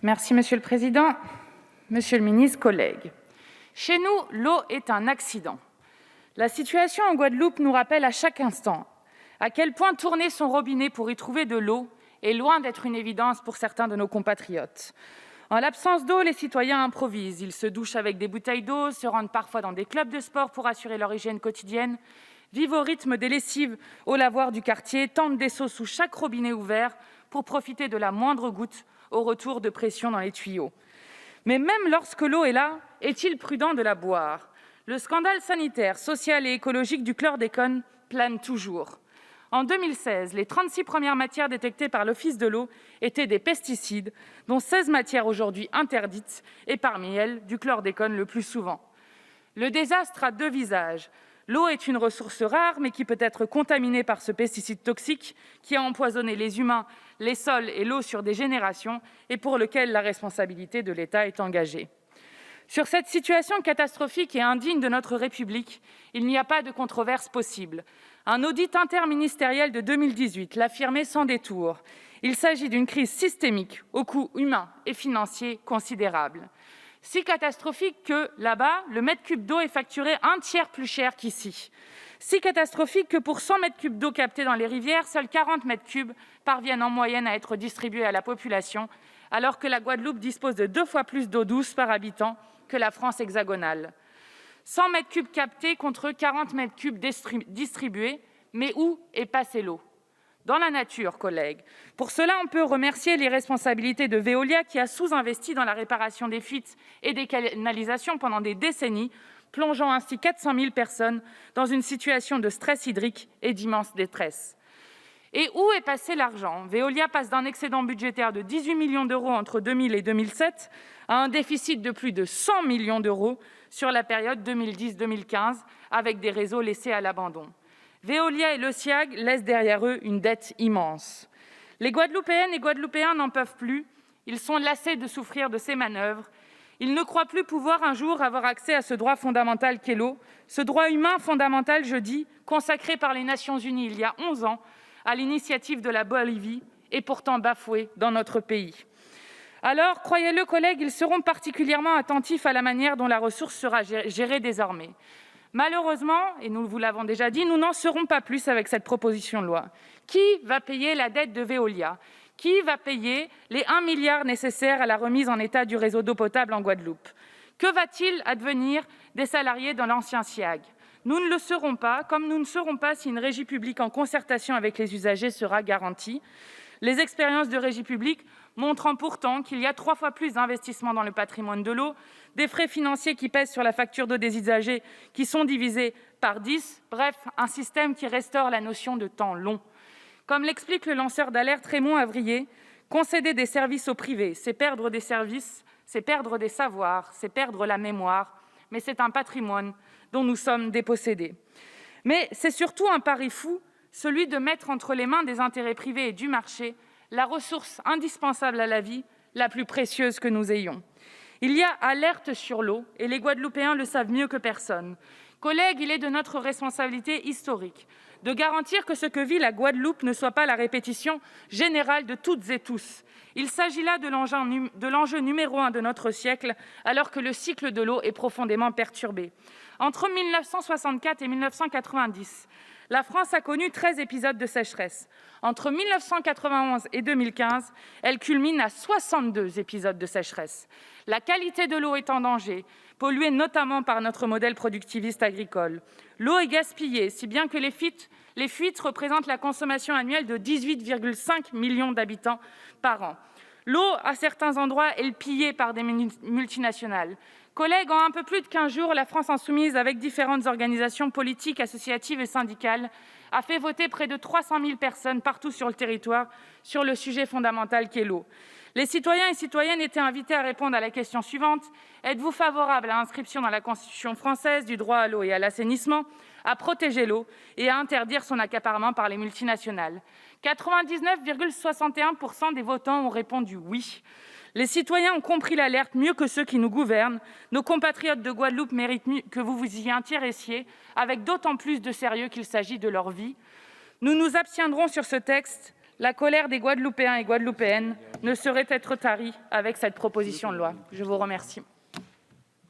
Merci Monsieur le Président, Monsieur le Ministre, collègues. Chez nous, l'eau est un accident. La situation en Guadeloupe nous rappelle à chaque instant à quel point tourner son robinet pour y trouver de l'eau est loin d'être une évidence pour certains de nos compatriotes. En l'absence d'eau, les citoyens improvisent. Ils se douchent avec des bouteilles d'eau, se rendent parfois dans des clubs de sport pour assurer leur hygiène quotidienne, vivent au rythme des lessives au lavoir du quartier, tendent des seaux sous chaque robinet ouvert pour profiter de la moindre goutte au retour de pression dans les tuyaux. Mais même lorsque l'eau est là, est-il prudent de la boire ? Le scandale sanitaire, social et écologique du chlordécone plane toujours. En 2016, les 36 premières matières détectées par l'Office de l'eau étaient des pesticides, dont 16 matières aujourd'hui interdites, et parmi elles, du chlordécone le plus souvent. Le désastre a deux visages. L'eau est une ressource rare, mais qui peut être contaminée par ce pesticide toxique qui a empoisonné les humains, les sols et l'eau sur des générations, et pour lequel la responsabilité de l'État est engagée. Sur cette situation catastrophique et indigne de notre République, il n'y a pas de controverse possible. Un audit interministériel de 2018 l'affirmait sans détour. Il s'agit d'une crise systémique au coût humain et financier considérable. Si catastrophique que, là-bas, le mètre cube d'eau est facturé un tiers plus cher qu'ici. Si catastrophique que pour 100 mètres cubes d'eau captés dans les rivières, seuls 40 mètres cubes parviennent en moyenne à être distribués à la population, alors que la Guadeloupe dispose de 2 fois plus d'eau douce par habitant que la France hexagonale. 100 mètres cubes captés contre 40 mètres cubes distribués, mais où est passée l'eau ? Dans la nature, collègues. Pour cela, on peut remercier les responsabilités de Veolia qui a sous-investi dans la réparation des fuites et des canalisations pendant des décennies, plongeant ainsi 400 000 personnes dans une situation de stress hydrique et d'immense détresse. Et où est passé l'argent ? Veolia passe d'un excédent budgétaire de 18 millions d'euros entre 2000 et 2007 à un déficit de plus de 100 millions d'euros sur la période 2010-2015, avec des réseaux laissés à l'abandon. Veolia et le SIAG laissent derrière eux une dette immense. Les Guadeloupéennes et Guadeloupéens n'en peuvent plus. Ils sont lassés de souffrir de ces manœuvres. Ils ne croient plus pouvoir un jour avoir accès à ce droit fondamental qu'est l'eau, ce droit humain fondamental, je dis, consacré par les Nations Unies il y a 11 ans, à l'initiative de la Bolivie, et pourtant bafoué dans notre pays. Alors, croyez-le, collègues, ils seront particulièrement attentifs à la manière dont la ressource sera gérée désormais. Malheureusement, et nous vous l'avons déjà dit, nous n'en serons pas plus avec cette proposition de loi. Qui va payer la dette de Veolia ? Qui va payer les 1 milliard nécessaires à la remise en état du réseau d'eau potable en Guadeloupe ? Que va-t-il advenir des salariés dans l'ancien SIAG ? Nous ne le serons pas, comme nous ne serons pas si une régie publique en concertation avec les usagers sera garantie. Les expériences de régie publique montrant pourtant qu'il y a 3 fois plus d'investissements dans le patrimoine de l'eau, des frais financiers qui pèsent sur la facture d'eau des usagers qui sont divisés par 10, bref, un système qui restaure la notion de temps long. Comme l'explique le lanceur d'alerte Raymond Avrier, concéder des services au privé, c'est perdre des services, c'est perdre des savoirs, c'est perdre la mémoire, mais c'est un patrimoine dont nous sommes dépossédés. Mais c'est surtout un pari fou, celui de mettre entre les mains des intérêts privés et du marché la ressource indispensable à la vie, la plus précieuse que nous ayons. Il y a alerte sur l'eau, et les Guadeloupéens le savent mieux que personne. Collègues, il est de notre responsabilité historique de garantir que ce que vit la Guadeloupe ne soit pas la répétition générale de toutes et tous. Il s'agit là de l'enjeu numéro 1 de notre siècle, alors que le cycle de l'eau est profondément perturbé. Entre 1964 et 1990, la France a connu 13 épisodes de sécheresse. Entre 1991 et 2015, elle culmine à 62 épisodes de sécheresse. La qualité de l'eau est en danger, polluée notamment par notre modèle productiviste agricole. L'eau est gaspillée, si bien que les fuites représentent la consommation annuelle de 18,5 millions d'habitants par an. L'eau, à certains endroits, est pillée par des multinationales. Collègues, en un peu plus de 15 jours, la France insoumise, avec différentes organisations politiques, associatives et syndicales, a fait voter près de 300 000 personnes partout sur le territoire sur le sujet fondamental qu'est l'eau. Les citoyens et citoyennes étaient invités à répondre à la question suivante : êtes-vous favorable à l'inscription dans la Constitution française du droit à l'eau et à l'assainissement, à protéger l'eau et à interdire son accaparement par les multinationales ? 99,61% des votants ont répondu oui. Les citoyens ont compris l'alerte mieux que ceux qui nous gouvernent. Nos compatriotes de Guadeloupe méritent que vous vous y intéressiez avec d'autant plus de sérieux qu'il s'agit de leur vie. Nous nous abstiendrons sur ce texte. la colère des Guadeloupéens et Guadeloupéennes ne saurait être tarie avec cette proposition de loi. Je vous remercie.